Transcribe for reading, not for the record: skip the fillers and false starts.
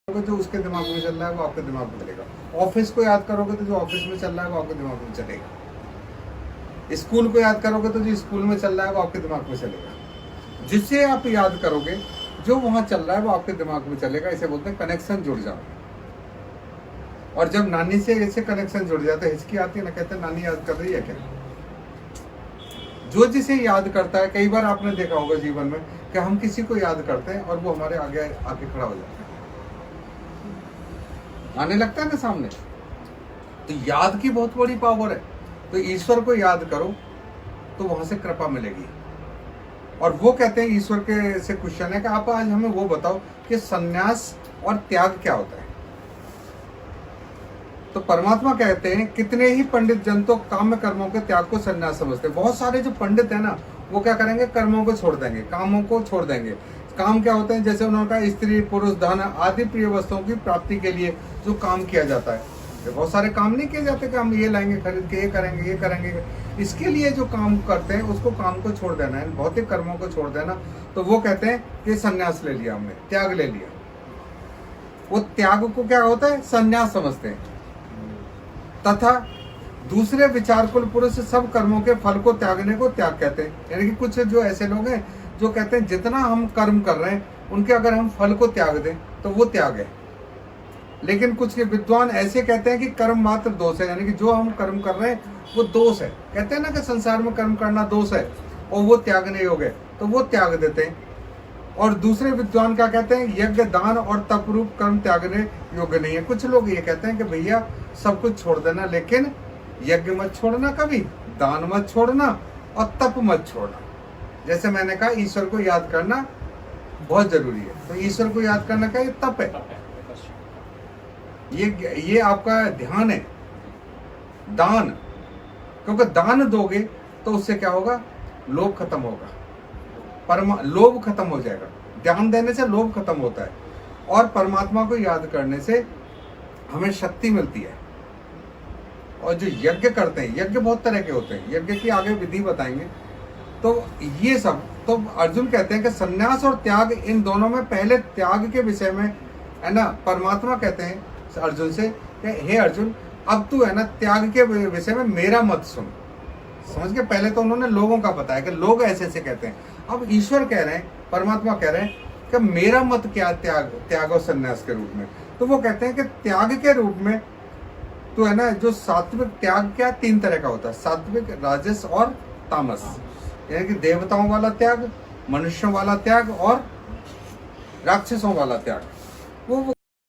जो उसके दिमाग में चल रहा है वो आपके दिमाग में चलेगा। ऑफिस को याद करोगे तो जो ऑफिस में चल रहा है वो आपके दिमाग में चलेगा। स्कूल को याद करोगे तो जो स्कूल में चल रहा है वो आपके दिमाग में चलेगा। जिससे आप याद करोगे जो वहां चल रहा है वो आपके दिमाग में चलेगा। इसे बोलते हैं कनेक्शन जुड़ जाओ। और जब नानी से ऐसे कनेक्शन जुड़ जाता है, हिचकी आती है ना, कहते हैं नानी याद कर रही है क्या। जो जिसे याद करता है, कई बार आपने देखा होगा जीवन में कि हम किसी को याद करते हैं और वो हमारे आगे आके खड़ा हो जाता है, आने लगता है ना सामने। तो याद की बहुत बड़ी पावर है। तो ईश्वर को याद करो तो वहां से कृपा मिलेगी। और वो कहते हैं, ईश्वर के से क्वेश्चन है कि आप आज हमें वो बताओ कि सन्यास और त्याग क्या होता है। तो परमात्मा कहते हैं कितने ही पंडित जन तो काम कर्मों के त्याग को सन्यास समझते हैं। बहुत सारे जो पंडित है ना, वो क्या करेंगे, कर्मों को छोड़ देंगे, कामों को छोड़ देंगे। काम क्या होते हैं, जैसे उन्होंने कहा स्त्री पुरुष धन आदि प्रिय वस्तुओं की प्राप्ति के लिए जो काम किया जाता है। बहुत सारे काम नहीं किए जाते कि हम ये लाएंगे खरीद के, ये करेंगे ये करेंगे। इसके लिए जो काम करते हैं उसको काम को छोड़ देना है, भौतिक कर्मों को छोड़ देना। तो वो कहते हैं कि सन्यास ले लिया हमने, त्याग ले लिया। वो त्याग को क्या होता है, सन्यास समझते हैं। तथा दूसरे विचारकुल पुरुष सब कर्मों के फल को त्यागने को त्याग कहते हैं। यानी कि कुछ जो ऐसे लोग हैं जो कहते हैं जितना हम कर्म कर रहे हैं उनके अगर हम फल को त्याग दें तो वो त्याग है। लेकिन कुछ विद्वान ऐसे कहते हैं कि कर्म मात्र दोष है, यानी कि जो हम कर्म कर रहे हैं वो दोष है। कहते हैं ना कि संसार में कर्म करना दोष है और वो त्यागने योग्य है, तो वो त्याग देते हैं। और दूसरे विद्वान क्या कहते हैं, यज्ञ दान और तप रूप कर्म त्यागने योग्य नहीं है। कुछ लोग ये कहते हैं कि भैया सब कुछ छोड़ देना, लेकिन यज्ञ मत छोड़ना, कभी दान मत छोड़ना और तप मत छोड़ना। जैसे मैंने कहा ईश्वर को याद करना बहुत जरूरी है। तो ईश्वर को याद करना का ये तप है, ये आपका ध्यान है, दान। क्योंकि दान दोगे तो उससे क्या होगा, लोभ खत्म होगा, लोभ खत्म हो जाएगा। ध्यान देने से लोभ खत्म होता है और परमात्मा को याद करने से हमें शक्ति मिलती है। और जो यज्ञ करते हैं, यज्ञ बहुत तरह के होते हैं, यज्ञ की आगे विधि बताएंगे। तो ये सब, तो अर्जुन कहते हैं कि सन्यास और त्याग, इन दोनों में पहले त्याग के विषय में है ना, परमात्मा कहते हैं अर्जुन से कि हे अर्जुन, अब तू है ना त्याग के विषय में मेरा मत सुन। समझ के, पहले तो उन्होंने लोगों का बताया कि लोग ऐसे ऐसे कहते हैं। अब ईश्वर कह रहे हैं, परमात्मा कह रहे हैं कि मेरा मत क्या, त्याग और सन्यास के रूप में। तो वो कहते हैं कि त्याग के रूप में तो है ना, जो सात्विक त्याग क्या, तीन तरह का होता है, सात्विक, राजस और तामस। यानी कि देवताओं वाला त्याग, मनुष्यों वाला त्याग और राक्षसों वाला त्याग। वो